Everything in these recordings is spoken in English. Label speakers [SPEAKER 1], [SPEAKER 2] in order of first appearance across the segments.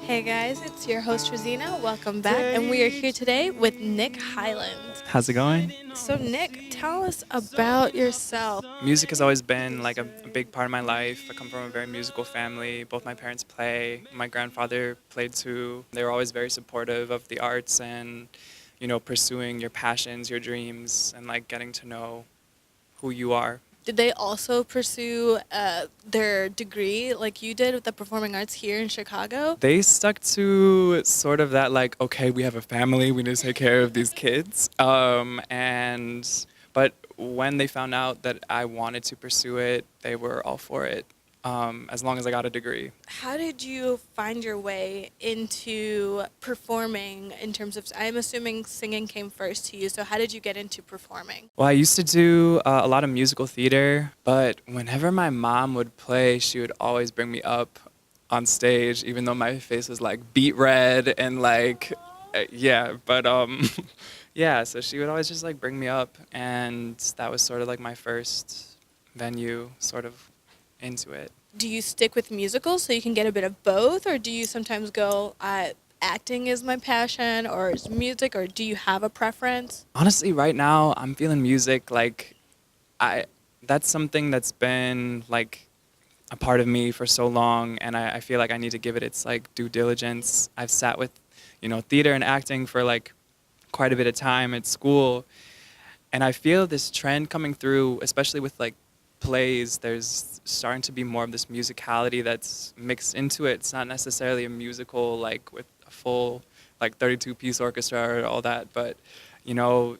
[SPEAKER 1] Hey guys, it's your host Rosina. Welcome back, and we are here today with Nick Hyland.
[SPEAKER 2] How's it going?
[SPEAKER 1] So, Nick, tell us about yourself.
[SPEAKER 2] Music has always been like a big part of my life. I come from a very musical family. Both my parents play. My grandfather played too. They were always very supportive of the arts and, pursuing your passions, your dreams, and like getting to know who you are.
[SPEAKER 1] Did they also pursue their degree like you did with the performing arts here in Chicago?
[SPEAKER 2] They stuck to sort of that like, okay, we have a family, we need to take care of these kids. But when they found out that I wanted to pursue it, they were all for it. As long as I got a degree.
[SPEAKER 1] How did you find your way into performing in terms of, I'm assuming singing came first to you, so how did you get into performing?
[SPEAKER 2] Well, I used to do a lot of musical theater, but whenever my mom would play, she would always bring me up on stage, even though my face was like beet red and like, yeah, but yeah, so she would always just like bring me up, and that was sort of like my first venue sort of into it.
[SPEAKER 1] Do you stick with musicals so you can get a bit of both, or do you sometimes go, acting is my passion, or is music, or do you have a preference?
[SPEAKER 2] Honestly, right now I'm feeling music like I that's something that's been like a part of me for so long, and I feel like I need to give it its like due diligence. I've sat with, theater and acting for like quite a bit of time at school, and I feel this trend coming through, especially with like plays. There's starting to be more of this musicality that's mixed into it. It's not necessarily a musical like with a full like 32-piece orchestra or all that, but you know,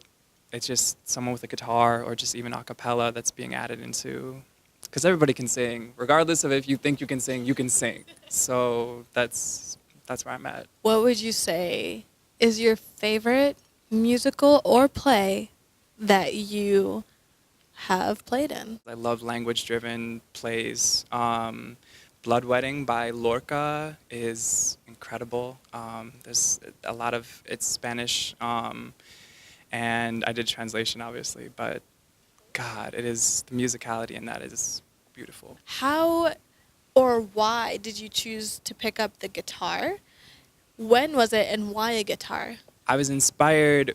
[SPEAKER 2] it's just someone with a guitar or just even a cappella that's being added into, because everybody can sing regardless of if you think you can sing. So that's where I'm at.
[SPEAKER 1] What would you say is your favorite musical or play that you have played in?
[SPEAKER 2] I love language-driven plays. Blood Wedding by Lorca is incredible. There's a lot of it's Spanish, and I did translation obviously, but God, it is the musicality in that is beautiful.
[SPEAKER 1] How or why did you choose to pick up the guitar? When was it, and why a guitar?
[SPEAKER 2] I was inspired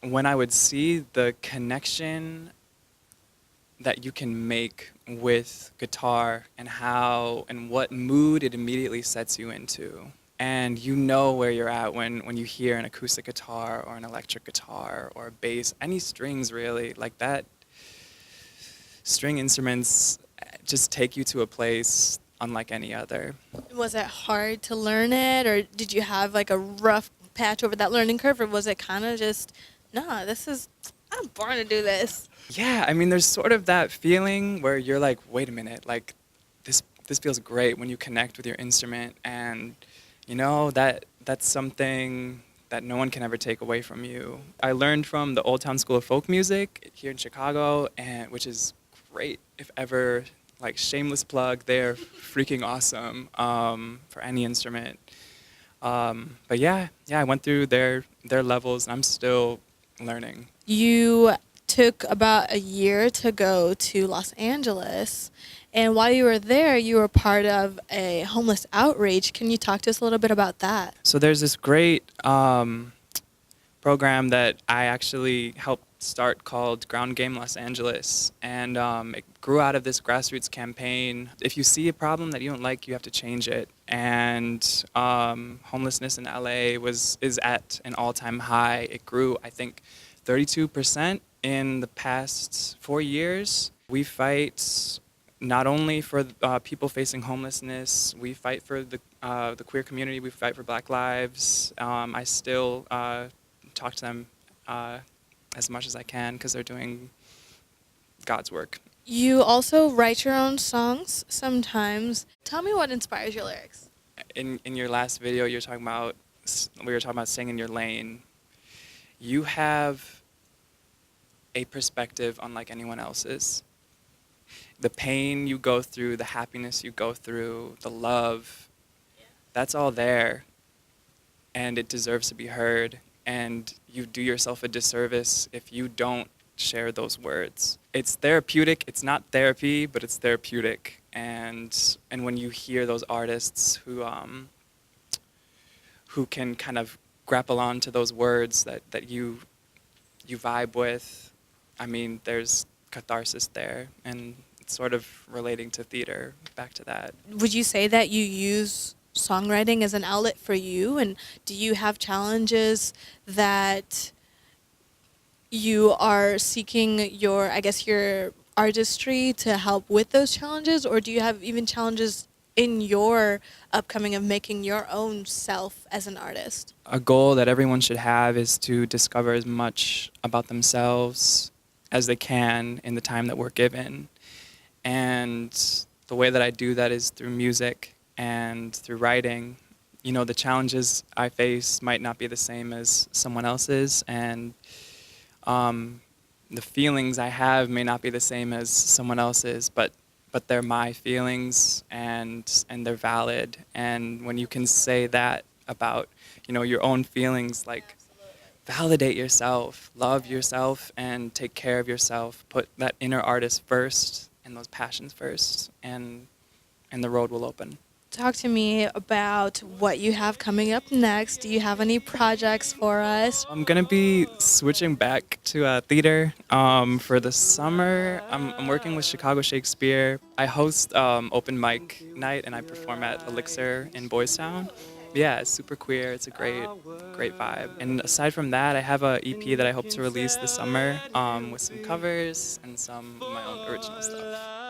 [SPEAKER 2] when I would see the connection that you can make with guitar and how and what mood it immediately sets you into. And you know where you're at when you hear an acoustic guitar or an electric guitar or a bass, any strings really, like that. String instruments just take you to a place unlike any other.
[SPEAKER 1] Was it hard to learn it, or did you have like a rough patch over that learning curve, or was it kind of just, nah, I'm born to do this?
[SPEAKER 2] Yeah, I mean, there's sort of that feeling where you're like, wait a minute, like this feels great when you connect with your instrument, and that's something that no one can ever take away from you. I learned from the Old Town School of Folk Music here in Chicago, and which is great. If ever, like, shameless plug, they're freaking awesome for any instrument. But yeah, I went through their levels, and I'm still learning.
[SPEAKER 1] You took about a year to go to Los Angeles, and while you were there, you were part of a homeless outreach. Can you talk to us a little bit about that?
[SPEAKER 2] So there's this great program that I actually helped start called Ground Game Los Angeles, and it grew out of this grassroots campaign. If you see a problem that you don't like, you have to change it. And homelessness in LA is at an all-time high. It grew, I think, 32% in the past 4 years. We fight not only for people facing homelessness, we fight for the queer community, we fight for Black lives. I still talk to them as much as I can because they're doing God's work.
[SPEAKER 1] You also write your own songs sometimes. Tell me what inspires your lyrics.
[SPEAKER 2] In your last video, we were talking about staying in your lane. You have a perspective unlike anyone else's. The pain you go through, the happiness you go through, the love, that's all there, and it deserves to be heard. And you do yourself a disservice if you don't share those words. It's therapeutic. It's not therapy, but it's therapeutic. And when you hear those artists who who can kind of grapple onto those words that you vibe with, I mean, there's catharsis there, and it's sort of relating to theater, back to that.
[SPEAKER 1] Would you say that you use songwriting as an outlet for you? And do you have challenges that you are seeking your, I guess, your artistry to help with those challenges? Or do you have even challenges in your upcoming of making your own self as an artist?
[SPEAKER 2] A goal that everyone should have is to discover as much about themselves as they can in the time that we're given. And the way that I do that is through music and through writing. You know, the challenges I face might not be the same as someone else's, and the feelings I have may not be the same as someone else's, but they're my feelings, and they're valid. And when you can say that about, you know, your own feelings, like, validate yourself, love yourself, and take care of yourself. Put that inner artist first and those passions first, and the road will open.
[SPEAKER 1] Talk to me about what you have coming up next. Do you have any projects for us?
[SPEAKER 2] I'm gonna be switching back to theater for the summer. I'm working with Chicago Shakespeare. I host open mic night, and I perform at Elixir in Boys Town. Yeah, it's super queer. It's a great vibe. And aside from that, I have a EP that I hope to release this summer with some covers and some of my own original stuff.